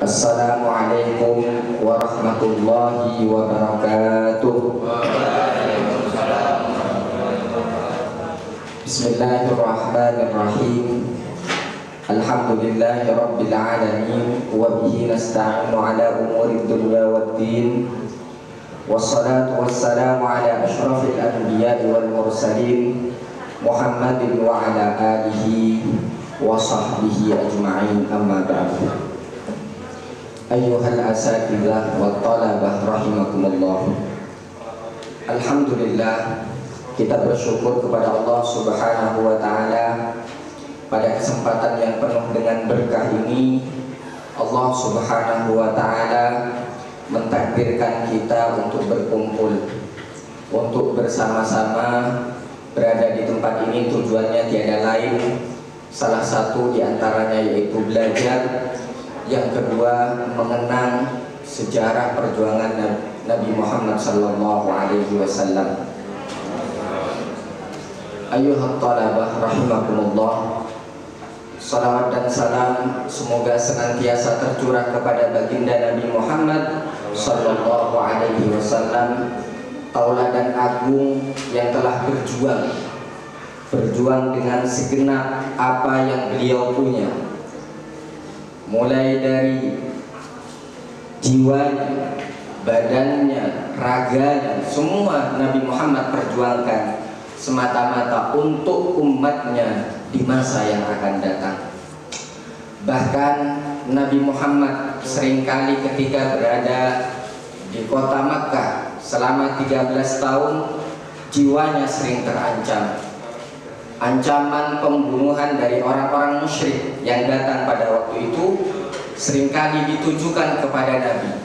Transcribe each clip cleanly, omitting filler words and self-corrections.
Assalamualaikum warahmatullahi wabarakatuh. Bismillahirrahmanirrahim. Alhamdulillahi rabbil alamin wa bihi nasta'inu ala umuri dunya waddin. Wassalatu wassalamu ala asyrafil anbiya'i wal mursalin Muhammadin wa ala alihi wa sahbihi ajma'in, amma ba'du. Ayyuhal asatidzah wa talabah rahimakumullah. Alhamdulillah, kita bersyukur kepada Allah Subhanahu wa ta'ala pada kesempatan yang penuh dengan berkah ini. Allah Subhanahu wa ta'ala mentakdirkan kita untuk berkumpul, untuk bersama-sama berada di tempat ini. Tujuannya tiada lain, salah satu diantaranya yaitu belajar, yang kedua mengenang sejarah perjuangan Nabi Muhammad sallallahu alaihi wasallam. Ayyuhat talabah rahimakumullah, salawat dan salam semoga senantiasa tercurah kepada baginda Nabi Muhammad sallallahu alaihi wasallam, tauladan agung yang telah berjuang dengan segenap apa yang beliau punya, mulai dari jiwanya, badannya, raganya, semua Nabi Muhammad perjuangkan semata-mata untuk umatnya di masa yang akan datang. Bahkan Nabi Muhammad seringkali ketika berada di kota Makkah selama 13 tahun, jiwanya sering terancam. Ancaman pembunuhan dari orang-orang musyrik yang datang pada waktu itu seringkali ditujukan kepada Nabi.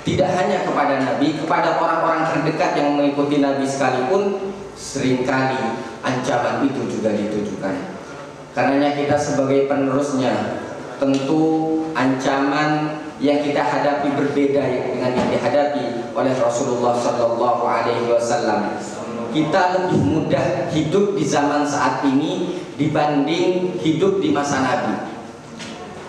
Tidak hanya kepada Nabi, kepada orang-orang terdekat yang mengikuti Nabi sekalipun seringkali ancaman itu juga ditujukan. Karenanya kita sebagai penerusnya tentu ancaman yang kita hadapi berbeda dengan yang dihadapi oleh Rasulullah sallallahu alaihi wasallam. Kita lebih mudah hidup di zaman saat ini dibanding hidup di masa Nabi.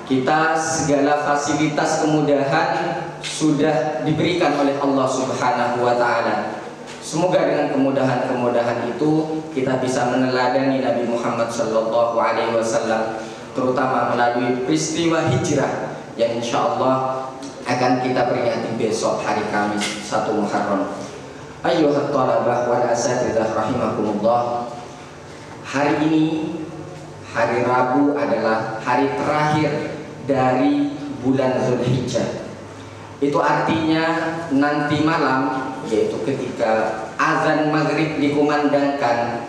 Kita segala fasilitas kemudahan sudah diberikan oleh Allah Subhanahu wa ta'ala. Semoga dengan kemudahan-kemudahan itu kita bisa meneladani Nabi Muhammad sallallahu alaihi wasallam, terutama melalui peristiwa hijrah yang insya Allah akan kita peringati besok hari Kamis 1 Muharram. Ayyuhat talabah wal asatidzah rahimakumullah. Hari ini, hari Rabu, adalah hari terakhir dari bulan Zulhijjah. Itu artinya nanti malam, yaitu ketika azan maghrib dikumandangkan,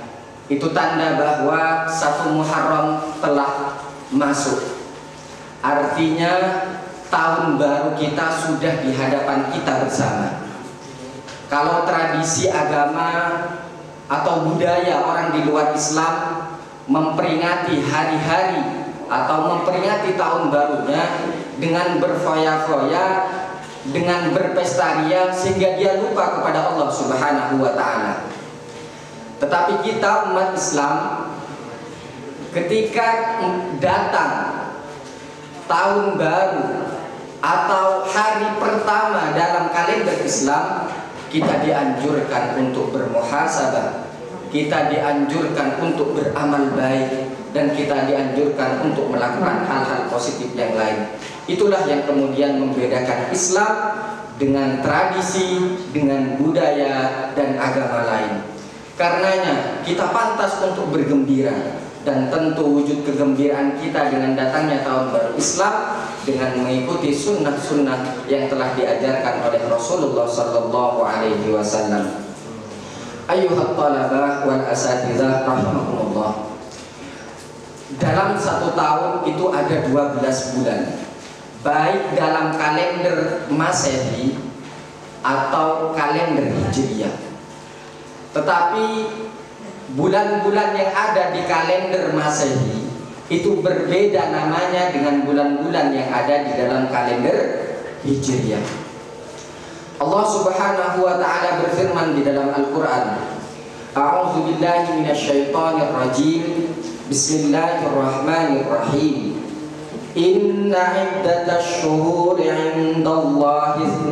itu tanda bahwa 1 Muharram telah masuk. Artinya tahun baru kita sudah di hadapan kita bersama. Kalau tradisi agama atau budaya orang di luar Islam memperingati hari-hari atau memperingati tahun barunya dengan berfoya-foya, dengan berpesta ria, sehingga dia lupa kepada Allah Subhanahu wa ta'ala. Tetapi kita umat Islam, ketika datang tahun baru atau hari pertama dalam kalender Islam, kita dianjurkan untuk bermuhasabah, kita dianjurkan untuk beramal baik, dan kita dianjurkan untuk melakukan hal-hal positif yang lain. Itulah yang kemudian membedakan Islam dengan tradisi, dengan budaya dan agama lain. Karenanya kita pantas untuk bergembira, dan tentu wujud kegembiraan kita dengan datangnya tahun baru Islam dengan mengikuti sunnah-sunnah yang telah diajarkan oleh Rasulullah sallallahu alaihi wasallam. Ayyuhat talabah wal asatidzah rahimakumullah. Dalam 1 tahun itu ada 12 bulan, baik dalam kalender Masehi atau kalender Hijriyah. Tetapi bulan-bulan yang ada di kalender Masehi itu berbeda namanya dengan bulan-bulan yang ada di dalam kalender Hijriyah. Allah Subhanahu wa ta'ala berfirman di dalam Al-Qur'an, A'udzu billahi minasyaitonir rajim. Bismillahirrahmanirrahim. Inna iddatash syuhuri 'indallahi 12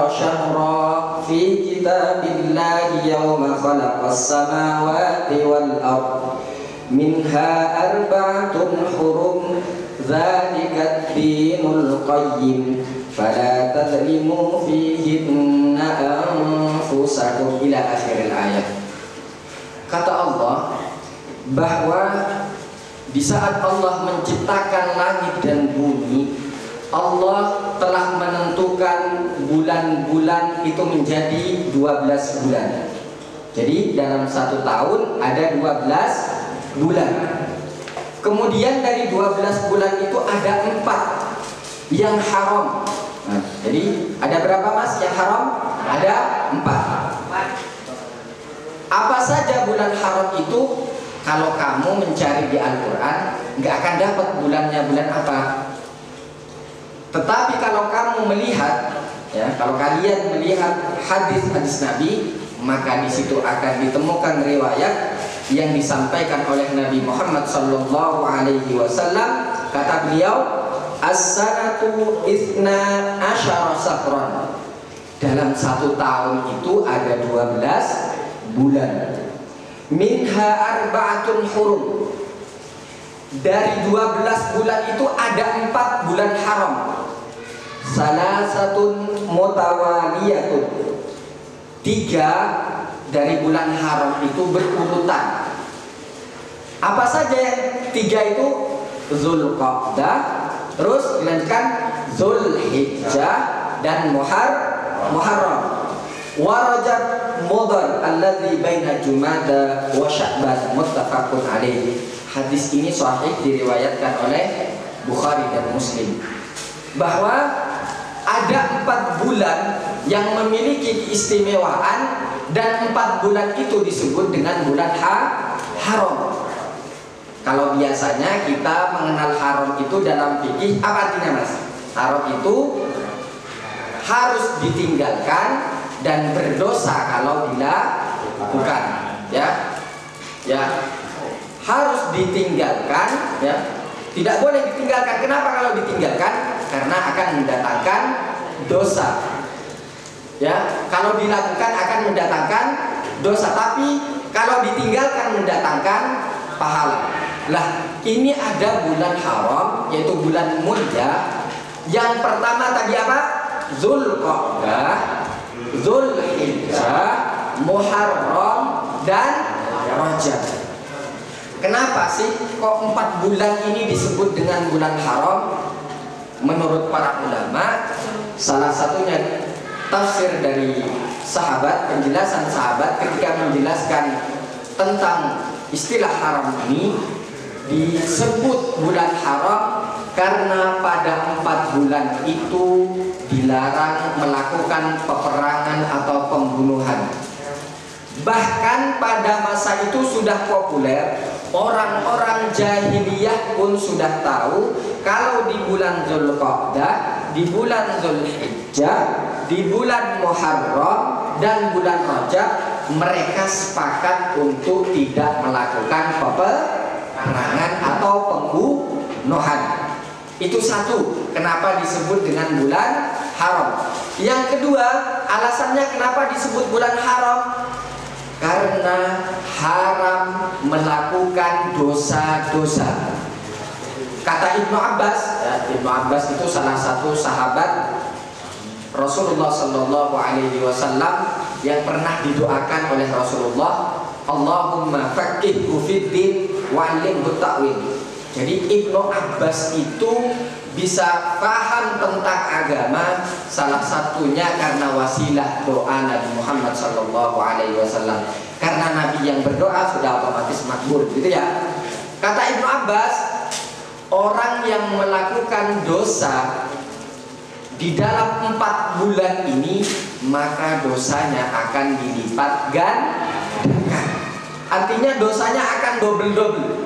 syahra fi kitabillahi yawma khalaqas samawati wal ard minha arba'atun hurum dzalika ad-dinul qayyim fala tadlimu fihinna anfusakum ila akhiril ayat. Kata Allah bahwa di saat Allah menciptakan langit dan bumi, Allah telah menentukan bulan-bulan itu menjadi 12 bulan. Jadi dalam satu tahun ada 12 bulan. Kemudian dari 12 bulan itu ada 4 yang haram. Nah, jadi ada berapa mas yang haram? Ada 4. Apa saja bulan haram itu? Kalau kamu mencari di Al-Quran, nggak akan dapat bulannya bulan apa. Tetapi kalau kamu melihat, ya, kalau kalian melihat hadis-hadis Nabi, maka di situ akan ditemukan riwayat yang disampaikan oleh Nabi Muhammad Sallallahu Alaihi Wasallam. Kata beliau, as-sanatu itsna asyara sahran. Dalam satu tahun itu ada 12 bulan. Minha arba'atun hurum. Dari 12 bulan itu ada 4 bulan haram. Salasatun mutawaliyatun. 3 dari bulan haram itu berurutan. Apa saja yang 3 itu? Zulqa'dah, terus dilanjutkan Zulhijjah dan Muharram. Wa Rajab Mudhar alladzi baina Jumada wa Sya'ban muttafaqun alaih. Hadis ini sahih diriwayatkan oleh Bukhari dan Muslim. Bahwa ada 4 bulan yang memiliki keistimewaan dan 4 bulan itu disebut dengan bulan haram. Kalau biasanya kita mengenal haram itu dalam fikih, apa artinya mas? Haram itu harus ditinggalkan dan berdosa kalau dilakukan, ya harus ditinggalkan, ya tidak boleh ditinggalkan. Kenapa kalau ditinggalkan? Karena akan mendatangkan dosa, ya kalau dilakukan akan mendatangkan dosa, tapi kalau ditinggalkan mendatangkan pahala. Lah ini ada bulan haram yaitu bulan mulia. Yang pertama tadi apa? Zulqa'dah, Zulhijjah, Muharram dan Rajab. Kenapa sih kok 4 bulan ini disebut dengan bulan haram? Menurut para ulama, salah satunya tafsir dari sahabat, penjelasan sahabat ketika menjelaskan tentang istilah haram ini, disebut bulan haram karena pada 4 bulan itu dilarang melakukan peperangan atau pembunuhan. Bahkan pada masa itu sudah populer, orang-orang jahiliyah pun sudah tahu kalau di bulan Zulqa'dah, di bulan Zulhijjah, di bulan Muharram dan bulan Rajab mereka sepakat untuk tidak melakukan peperangan atau pembunuhan. Itu satu, kenapa disebut dengan bulan haram. Yang kedua, alasannya kenapa disebut bulan haram? Karena haram melakukan dosa-dosa. Kata Ibnu Abbas, ya, Ibnu Abbas itu salah satu sahabat Rasulullah Sallallahu Alaihi Wasallam yang pernah didoakan oleh Rasulullah, Allahumma faqihhu fid-din wa'allimhu ta'wil. Jadi Ibnu Abbas itu bisa paham tentang agama, salah satunya karena wasilah doa Nabi Muhammad Sallallahu Alaihi Wasallam. Karena Nabi yang berdoa sudah otomatis makbul, gitu ya. Kata Ibnu Abbas, orang yang melakukan dosa di dalam 4 bulan ini maka dosanya akan dilipat gandakan. Artinya dosanya akan double-double.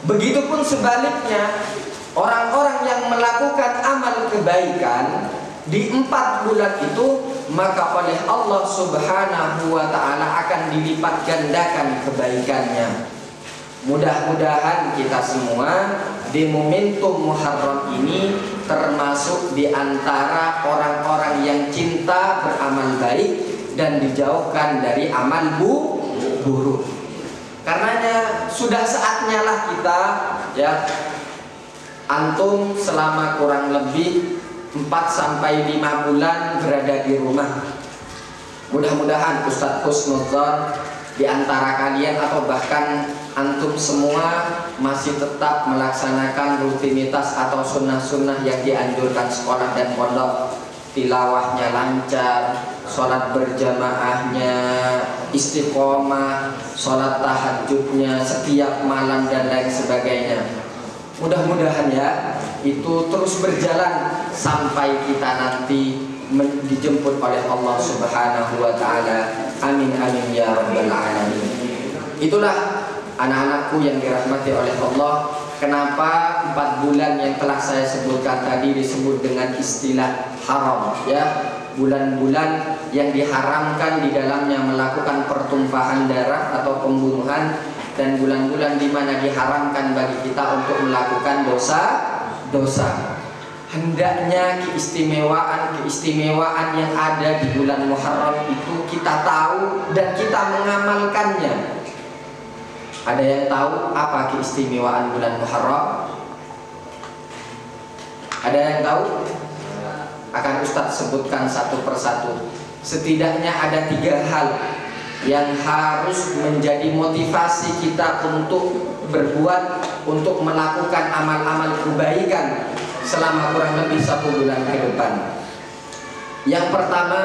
Begitupun sebaliknya, orang-orang yang melakukan amal kebaikan di 4 bulan itu, maka oleh Allah Subhanahu wa ta'ala akan dilipat gandakan kebaikannya. Mudah-mudahan kita semua di momentum Muharram ini termasuk di antara orang-orang yang cinta beramal baik dan dijauhkan dari amal buruk. Karenanya sudah saatnya lah kita, ya, antum selama kurang lebih 4-5 bulan berada di rumah. Mudah-mudahan Ustadz Husnudzon di antara kalian atau bahkan antum semua masih tetap melaksanakan rutinitas atau sunnah-sunnah yang dianjurkan sekolah dan pondok. Tilawahnya lancar, sholat berjamaahnya istiqomah, sholat tahajudnya setiap malam dan lain sebagainya. Mudah-mudahan ya itu terus berjalan sampai kita nanti dijemput oleh Allah Subhanahu wa taala. Amin amin ya rabbal alamin. Itulah anak-anakku yang dirahmati oleh Allah, kenapa 4 bulan yang telah saya sebutkan tadi disebut dengan istilah haram, ya, bulan-bulan yang diharamkan di dalamnya melakukan pertumpahan darah atau pembunuhan, dan bulan-bulan di mana diharamkan bagi kita untuk melakukan dosa-dosa. Hendaknya keistimewaan yang ada di bulan Muharram itu kita tahu dan kita mengamalkannya. Ada yang tahu apa keistimewaan bulan Muharram? Ada yang tahu? Akan Ustadz sebutkan satu persatu. Setidaknya ada 3 hal yang harus menjadi motivasi kita untuk berbuat, untuk melakukan amal-amal kebaikan selama kurang lebih 1 bulan ke depan. Yang pertama,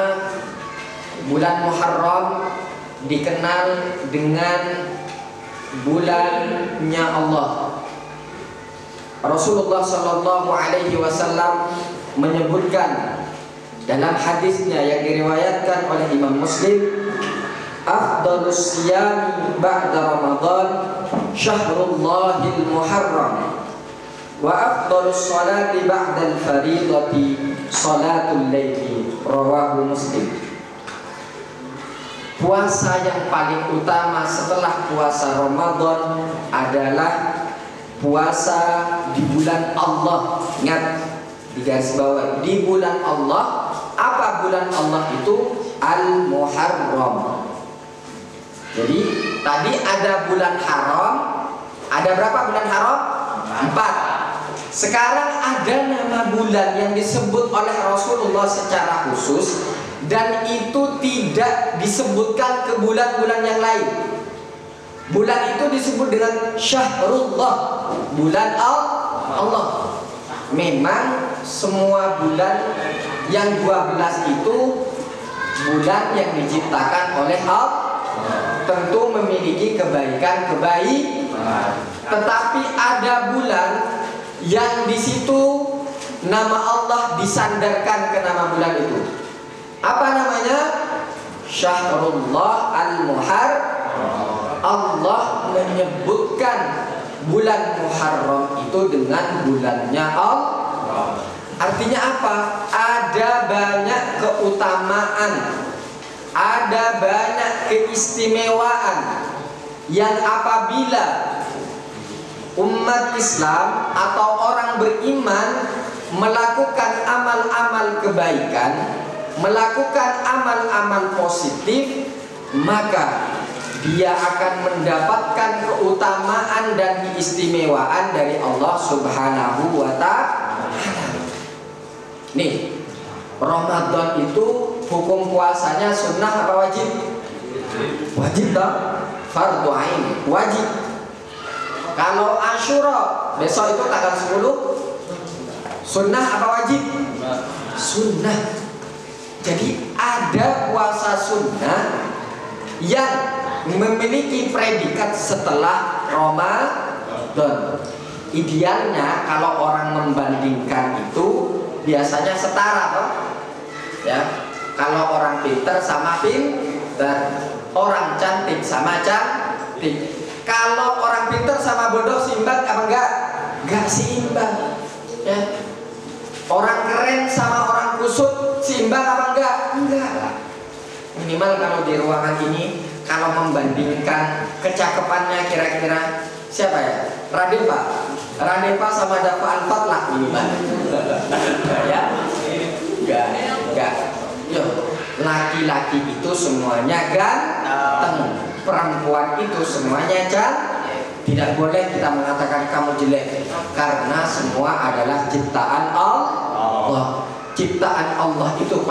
bulan Muharram dikenal dengan bulannya Allah. Rasulullah Shallallahu Alaihi Wasallam menyebutkan dalam hadisnya yang diriwayatkan oleh Imam Muslim, afdalus siyami ba'da Ramadan syahrullahil muharram wa afdalus salati ba'dal faridati salatul laili, rawahu Muslim. Puasa yang paling utama setelah puasa Ramadan adalah puasa di bulan Allah. Ingat, di garis bawah, di bulan Allah. Apa bulan Allah itu? Al-Muharram. Jadi tadi ada bulan haram. Ada berapa bulan haram? 4. Sekarang ada nama bulan yang disebut oleh Rasulullah secara khusus, dan itu tidak disebutkan ke bulan-bulan yang lain. Bulan itu disebut dengan Syahrullah, bulan Allah. Memang semua bulan yang 12 itu bulan yang diciptakan oleh Allah, tentu memiliki kebaikan-kebaikan. Tetapi ada bulan yang di situ nama Allah disandarkan ke nama bulan itu. Apa namanya? Syahrullah al-Muharram. Allah menyebutkan bulan Muharram itu dengan bulannya Allah. Artinya apa? Ada banyak keutamaan, ada banyak keistimewaan yang apabila umat Islam atau orang beriman melakukan amal-amal kebaikan, melakukan amal-amal positif, maka dia akan mendapatkan keutamaan dan keistimewaan dari Allah Subhanahu wa ta'ala. Nih, Ramadan itu hukum puasanya sunnah apa wajib? Wajib dong, fardhu ain, wajib. Kalau Asyura besok itu tanggal 10, sunnah apa wajib? Sunnah. Jadi ada puasa sunnah yang memiliki predikat setelah Ramadan. Idealnya kalau orang membandingkan itu biasanya setara toh. Ya, kalau orang pintar sama pintar, orang cantik sama cantik. Kalau orang pintar sama bodoh seimbang apa enggak? Enggak seimbang. Ya. Orang keren sama orang kusut seimbang apa enggak? Enggak. Minimal kalau di ruangan ini, kalau membandingkan kecakapannya kira-kira Siapa ya? Radeva sama Dafa'an Fatlah gimana? Ya? Enggak. Yo, laki-laki itu semuanya ganteng, perempuan itu semuanya cantik. Tidak boleh kita mengatakan kamu jelek, karena semua adalah ciptaan Allah. Ciptaan Allah itu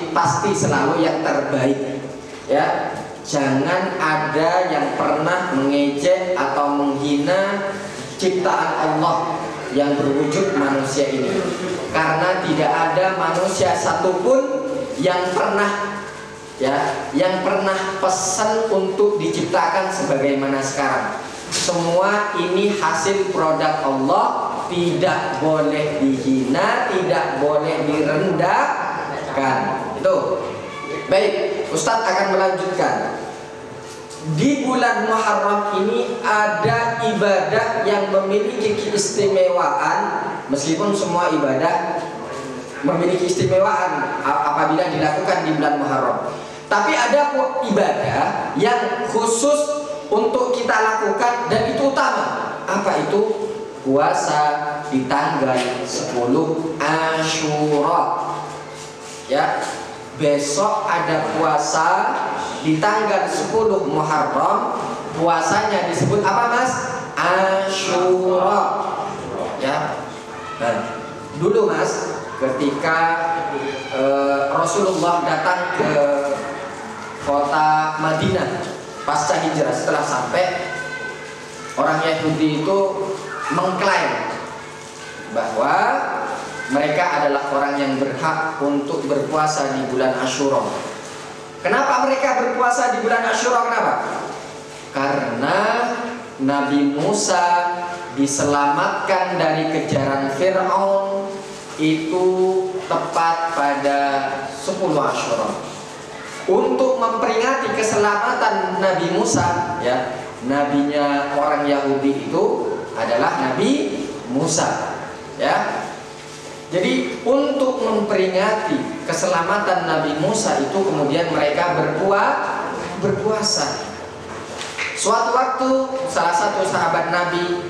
pasti selalu yang terbaik. Ya, jangan ada yang pernah mengejek atau menghina ciptaan Allah yang berwujud manusia ini, karena tidak ada manusia satupun yang pernah pesan untuk diciptakan sebagaimana sekarang. Semua ini hasil produk Allah, tidak boleh dihina, tidak boleh direndahkan. Itu. Baik, Ustadz akan melanjutkan. Di bulan Muharram ini ada ibadah yang memiliki keistimewaan, meskipun semua ibadah memiliki keistimewaan apabila dilakukan di bulan Muharram. Tapi ada ibadah yang khusus untuk kita lakukan dan itu utama. Apa itu? Puasa di tanggal 10 Asyura. Ya, besok ada puasa di tanggal 10 Muharram. Puasanya disebut apa, Mas? Asyura. Ya. Nah, dulu Mas, ketika Rasulullah datang ke kota Madinah pasca hijrah, setelah sampai, orang Yahudi itu mengklaim bahwa mereka adalah orang yang berhak untuk berpuasa di bulan Asyura. Kenapa mereka berpuasa di bulan Asyura? Kenapa? Karena Nabi Musa diselamatkan dari kejaran Fir'aun itu tepat pada 10 Asyura. Untuk memperingati keselamatan Nabi Musa, ya, nabinya orang Yahudi itu adalah Nabi Musa, ya. Jadi untuk memperingati keselamatan Nabi Musa itu kemudian mereka berpuasa. Suatu waktu salah satu sahabat Nabi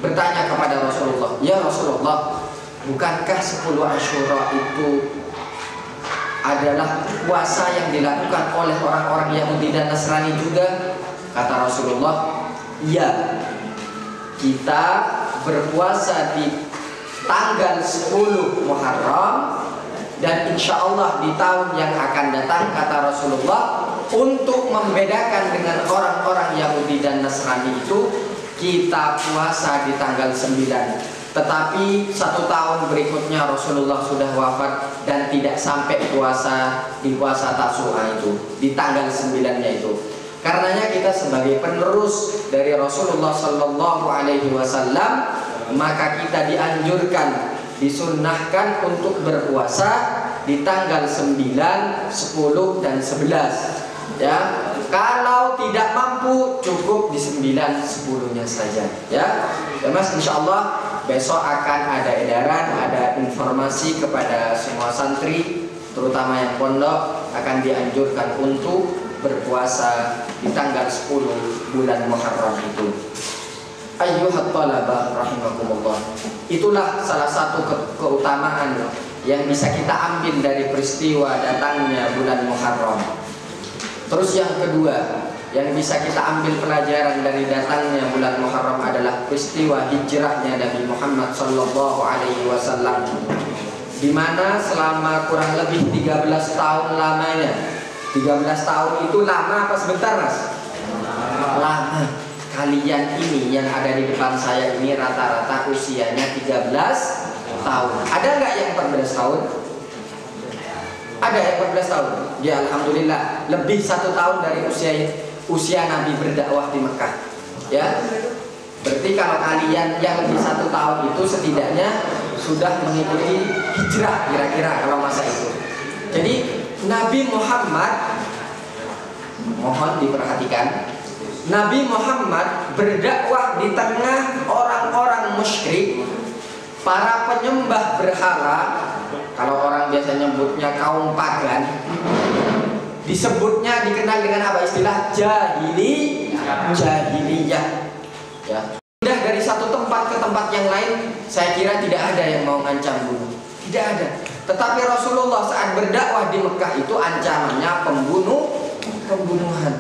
bertanya kepada Rasulullah, "Ya Rasulullah, bukankah 10 Asyura itu adalah puasa yang dilakukan oleh orang-orang Yahudi dan Nasrani juga?" Kata Rasulullah, "Iya, kita berpuasa di tanggal 10 Muharram dan insya Allah di tahun yang akan datang," kata Rasulullah, "untuk membedakan dengan orang-orang Yahudi dan Nasrani itu, kita puasa di tanggal 9. Tetapi 1 tahun berikutnya Rasulullah sudah wafat dan tidak sampai puasa di puasa Tasu'a itu, di tanggal 9-nya itu. Karenanya kita sebagai penerus dari Rasulullah Sallallahu Alaihi Wasallam, maka kita dianjurkan, disunnahkan untuk berpuasa di tanggal 9, 10 dan 11. Ya, kalau tidak mampu cukup di 9, 10-nya saja. Ya, Mas, insya Allah besok akan ada edaran, ada informasi kepada semua santri, terutama yang pondok, akan dianjurkan untuk berpuasa di tanggal 10 bulan Muharram itu. Ayyuhat talabah rahimakumullah. Itulah salah satu keutamaan yang bisa kita ambil dari peristiwa datangnya bulan Muharram. Terus yang kedua yang bisa kita ambil pelajaran dari datangnya bulan Muharram adalah peristiwa hijrahnya Nabi Muhammad Sallallahu Alaihi Wasallam, di mana selama kurang lebih 13 tahun lamanya. 13 tahun itu lama apa sebentar, Mas? Lama. Kalian ini yang ada di depan saya ini rata-rata usianya 13 tahun. Ada nggak yang 14 tahun? Ada yang 14 tahun. Ya, alhamdulillah, lebih 1 tahun dari usia Nabi berdakwah di Mekah. Ya, berarti kalau kalian yang lebih 1 tahun itu setidaknya sudah mengikuti hijrah kira-kira kalau masa itu. Jadi Nabi Muhammad, mohon diperhatikan, Nabi Muhammad berdakwah di tengah orang-orang musyrik, para penyembah berhala. Kalau orang biasa nyebutnya kaum pagan, dikenal dengan apa istilah jahiliyah. Ya, pindah dari satu tempat ke tempat yang lain, saya kira tidak ada yang mau ngancam bunuh, tidak ada. Tetapi Rasulullah saat berdakwah di Mekah itu ancamannya pembunuhan.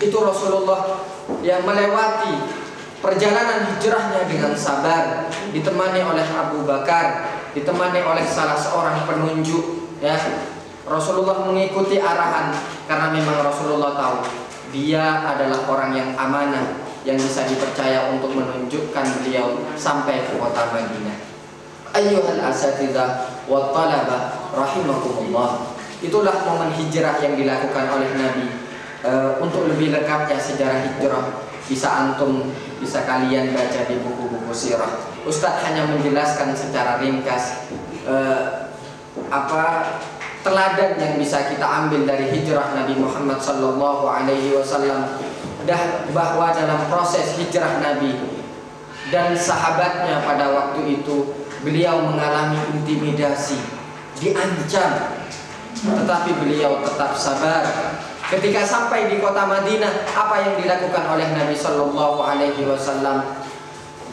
Itu Rasulullah yang melewati perjalanan hijrahnya dengan sabar, ditemani oleh Abu Bakar, ditemani oleh salah seorang penunjuk. Ya, Rasulullah mengikuti arahan karena memang Rasulullah tahu dia adalah orang yang amanah, yang bisa dipercaya untuk menunjukkan beliau sampai ke kota Madinah. Ayyuhal asatidzah wa talabah rahimakumullah. Itulah momen hijrah yang dilakukan oleh Nabi. Untuk lebih lengkapnya sejarah hijrah bisa kalian baca di buku-buku sirah. Ustadz hanya menjelaskan secara ringkas teladan yang bisa kita ambil dari hijrah Nabi Muhammad SAW, bahwa dalam proses hijrah Nabi dan sahabatnya pada waktu itu, beliau mengalami intimidasi, diancam, tetapi beliau tetap sabar. Ketika sampai di kota Madinah, apa yang dilakukan oleh Nabi SAW?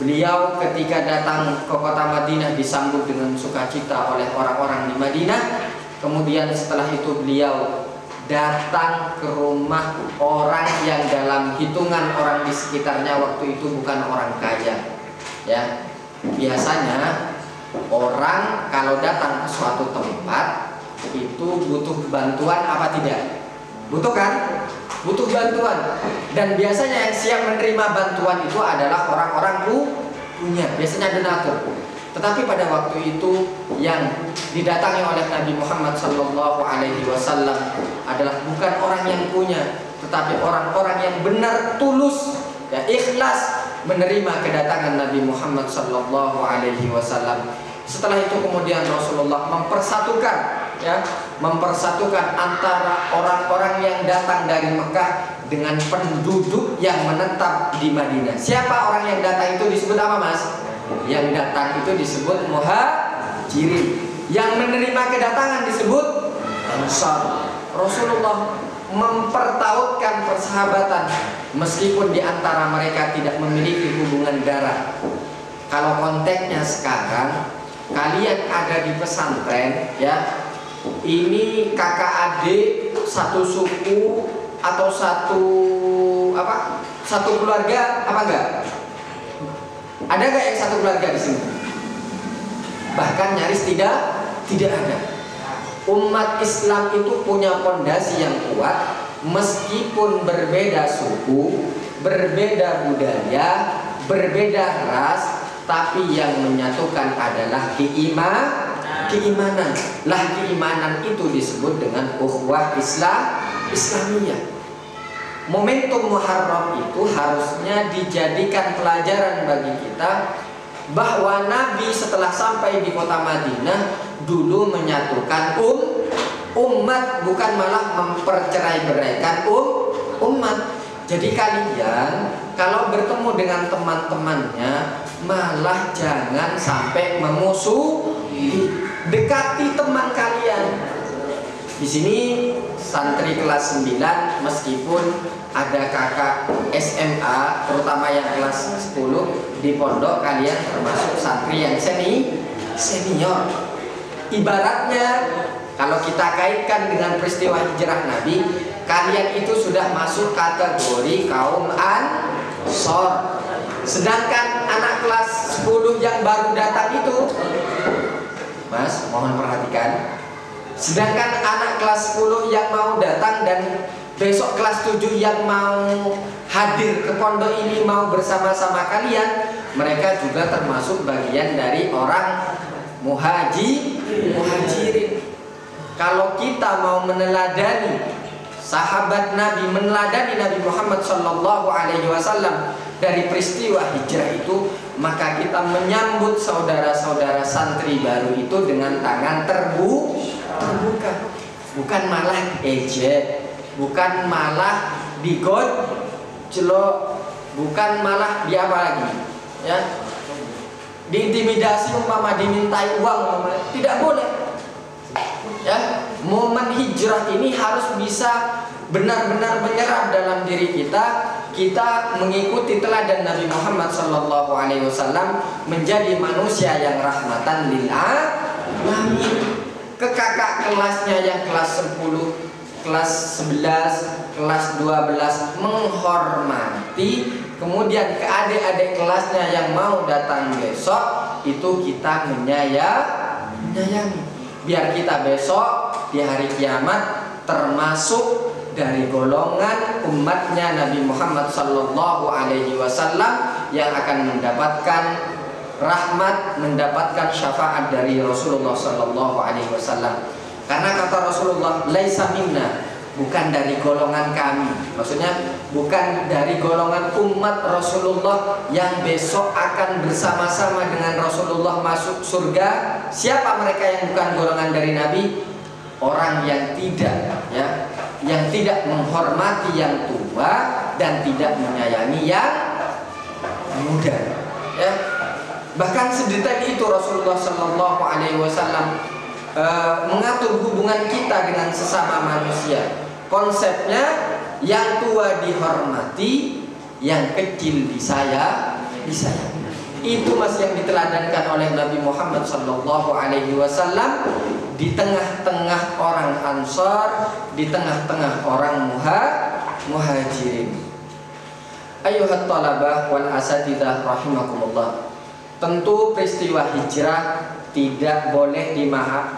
Beliau ketika datang ke kota Madinah disambut dengan sukacita oleh orang-orang di Madinah. Kemudian setelah itu beliau datang ke rumah orang yang dalam hitungan orang di sekitarnya waktu itu bukan orang kaya. Ya, biasanya orang kalau datang ke suatu tempat itu butuh bantuan apa tidak? Butuh kan? Butuh bantuan. Dan biasanya yang siap menerima bantuan itu adalah orang-orang punya, biasanya donatur. Tetapi pada waktu itu yang didatangi oleh Nabi Muhammad SAW adalah bukan orang yang punya, tetapi orang-orang yang benar tulus, ya, ikhlas menerima kedatangan Nabi Muhammad SAW. Setelah itu kemudian Rasulullah mempersatukan antara orang-orang yang datang dari Mekah dengan penduduk yang menetap di Madinah. Siapa orang yang datang itu disebut apa, Mas? Yang datang itu disebut muhajirin. Yang menerima kedatangan disebut ansar. Rasulullah mempertautkan persahabatan meskipun di antara mereka tidak memiliki hubungan darah. Kalau konteksnya sekarang, kalian ada di pesantren, ya, ini kakak adik, satu suku atau satu keluarga apa enggak? Ada enggak yang satu keluarga di sini? Bahkan nyaris tidak ada. Umat Islam itu punya fondasi yang kuat meskipun berbeda suku, berbeda budaya, berbeda ras, tapi yang menyatukan adalah keimanan. Lah keimanan itu disebut dengan ukhuwah Islamiyah. Momentum Muharram itu harusnya dijadikan pelajaran bagi kita bahwa Nabi setelah sampai di kota Madinah dulu menyatukan umat, bukan malah mempercerai-beraikan umat. Jadi kalian kalau bertemu dengan teman-temannya malah jangan sampai memusuhi, dekati teman kalian. Di sini santri kelas 9 meskipun ada kakak SMA terutama yang kelas 10 di pondok, kalian termasuk santri yang senior. Ibaratnya kalau kita kaitkan dengan peristiwa hijrah Nabi, kalian itu sudah masuk kategori kaum Ansor. Sedangkan anak kelas 10 yang baru datang itu, Mas, mohon perhatikan. Sedangkan anak kelas 10 yang mau datang dan besok kelas 7 yang mau hadir ke pondok ini, mau bersama-sama kalian, mereka juga termasuk bagian dari orang muhajirin. Kalau kita mau meneladani sahabat Nabi, meneladani Nabi Muhammad SAW dari peristiwa hijrah itu, maka kita menyambut saudara-saudara santri baru itu dengan tangan terbuka, bukan malah ejek, bukan malah digojlok, bukan malah di apa lagi, ya, diintimidasi, umpama dimintai uang, tidak boleh. Ya, momen hijrah ini harus bisa benar-benar menyerap dalam diri kita kita mengikuti teladan Nabi Muhammad SAW menjadi manusia yang rahmatan lil alamin. Ke kakak kelasnya yang kelas 10, kelas 11, kelas 12 menghormati, kemudian ke adik-adik kelasnya yang mau datang besok itu kita menyayangi, biar kita besok di hari kiamat termasuk dari golongan umatnya Nabi Muhammad SAW yang akan mendapatkan rahmat, mendapatkan syafaat dari Rasulullah SAW. Karena kata Rasulullah, laisa minna, bukan dari golongan kami. Maksudnya bukan dari golongan umat Rasulullah yang besok akan bersama-sama dengan Rasulullah masuk surga. Siapa mereka yang bukan golongan dari Nabi? Orang yang tidak, ya, yang tidak menghormati yang tua dan tidak menyayangi yang muda, ya. Bahkan sedetail itu Rasulullah SAW mengatur hubungan kita dengan sesama manusia. Konsepnya yang tua dihormati, yang kecil disayangi. Itu masih yang diteladankan oleh Nabi Muhammad SAW di tengah-tengah orang Ansar, di tengah-tengah orang Muhajirin. Ayuhat talabah wal asatidah rahimakumullah. Tentu peristiwa hijrah tidak boleh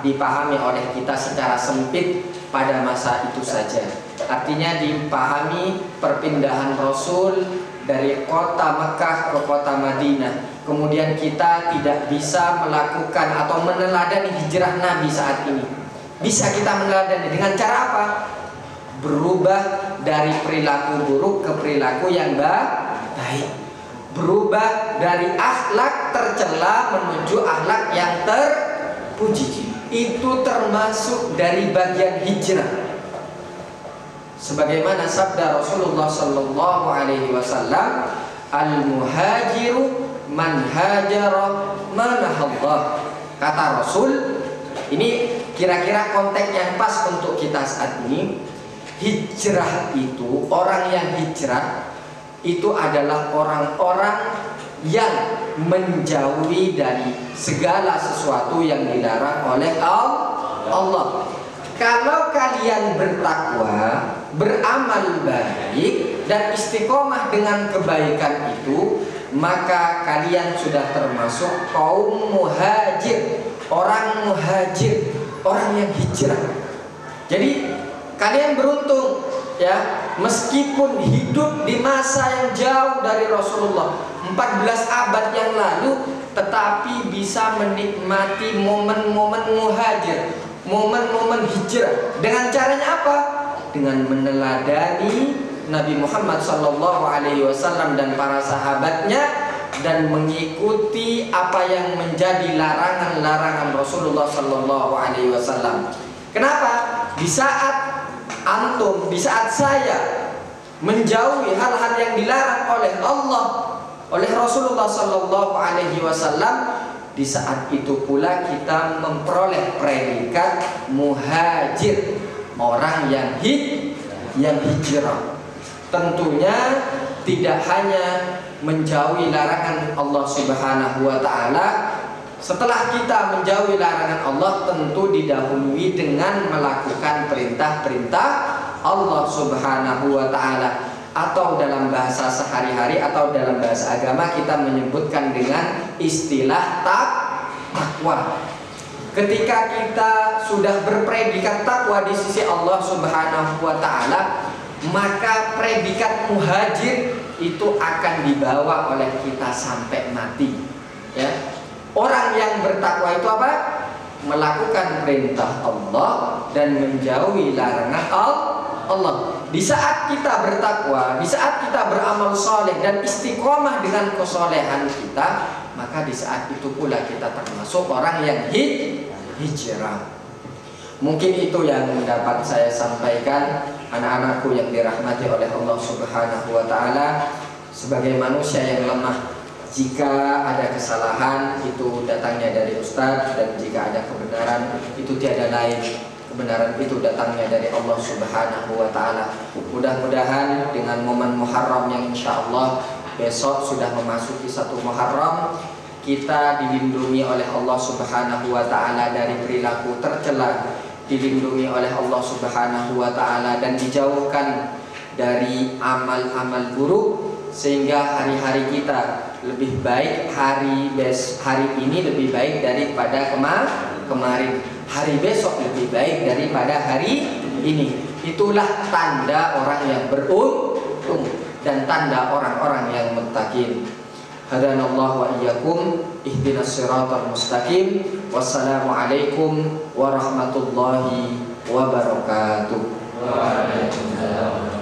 dipahami oleh kita secara sempit pada masa itu saja. Artinya dipahami perpindahan Rasul dari kota Mekah ke kota Madinah. Kemudian kita tidak bisa melakukan atau meneladani hijrah Nabi saat ini. Bisa kita meneladani dengan cara apa? Berubah dari perilaku buruk ke perilaku yang baik. Berubah dari akhlak tercela menuju akhlak yang terpuji. Itu termasuk dari bagian hijrah. Sebagaimana sabda Rasulullah SAW, al-muhajiru man hajara manahallah. Kata Rasul, ini kira-kira konteks yang pas untuk kita saat ini. Hijrah itu, orang yang hijrah itu adalah orang-orang yang menjauhi dari segala sesuatu yang dilarang oleh Allah. Kalau kalian bertakwa, beramal baik dan istiqomah dengan kebaikan itu, maka kalian sudah termasuk kaum muhajir, orang muhajir, orang yang hijrah. Jadi kalian beruntung, ya, meskipun hidup di masa yang jauh dari Rasulullah, 14 abad yang lalu, tetapi bisa menikmati momen-momen muhajir, momen-momen hijrah. Dengan caranya apa? Dengan meneladani Nabi Muhammad SAW dan para sahabatnya, dan mengikuti apa yang menjadi larangan-larangan Rasulullah SAW. Kenapa? Di saat antum, di saat saya menjauhi hal-hal yang dilarang oleh Allah, oleh Rasulullah SAW, di saat itu pula kita memperoleh predikat muhajir, orang yang hijrah. Tentunya tidak hanya menjauhi larangan Allah Subhanahu wa Ta'ala. Setelah kita menjauhi larangan Allah, tentu didahului dengan melakukan perintah-perintah Allah Subhanahu wa Ta'ala, atau dalam bahasa sehari-hari atau dalam bahasa agama kita menyebutkan dengan istilah takwa. Ketika kita sudah berpredikat takwa di sisi Allah Subhanahu wa Ta'ala, maka predikat muhajir itu akan dibawa oleh kita sampai mati, ya. Orang yang bertakwa itu apa? Melakukan perintah Allah dan menjauhi larangan Allah. Di saat kita bertakwa, di saat kita beramal soleh dan istiqomah dengan kesolehan kita, maka di saat itu pula kita termasuk orang yang hijrah. Mungkin itu yang dapat saya sampaikan, anak-anakku yang dirahmati oleh Allah Subhanahu wa Ta'ala. Sebagai manusia yang lemah, jika ada kesalahan itu datangnya dari Ustadz, dan jika ada kebenaran itu tiada lain kebenaran itu datangnya dari Allah Subhanahu wa Ta'ala. Mudah-mudahan dengan momen Muharram yang insya Allah besok sudah memasuki 1 Muharram, kita dilindungi oleh Allah Subhanahu wa Ta'ala dari perilaku tercela, dilindungi oleh Allah Subhanahu wa Ta'ala dan dijauhkan dari amal-amal buruk, sehingga hari-hari kita lebih baik, hari ini lebih baik daripada kemarin, hari besok lebih baik daripada hari ini. Itulah tanda orang yang beruntung dan tanda orang-orang yang muttaqin. Hadanallahu wa iyyakum ihdinas siratal mustaqim. Wassalamualaikum warahmatullahi wabarakatuh. Waalaikumsalam.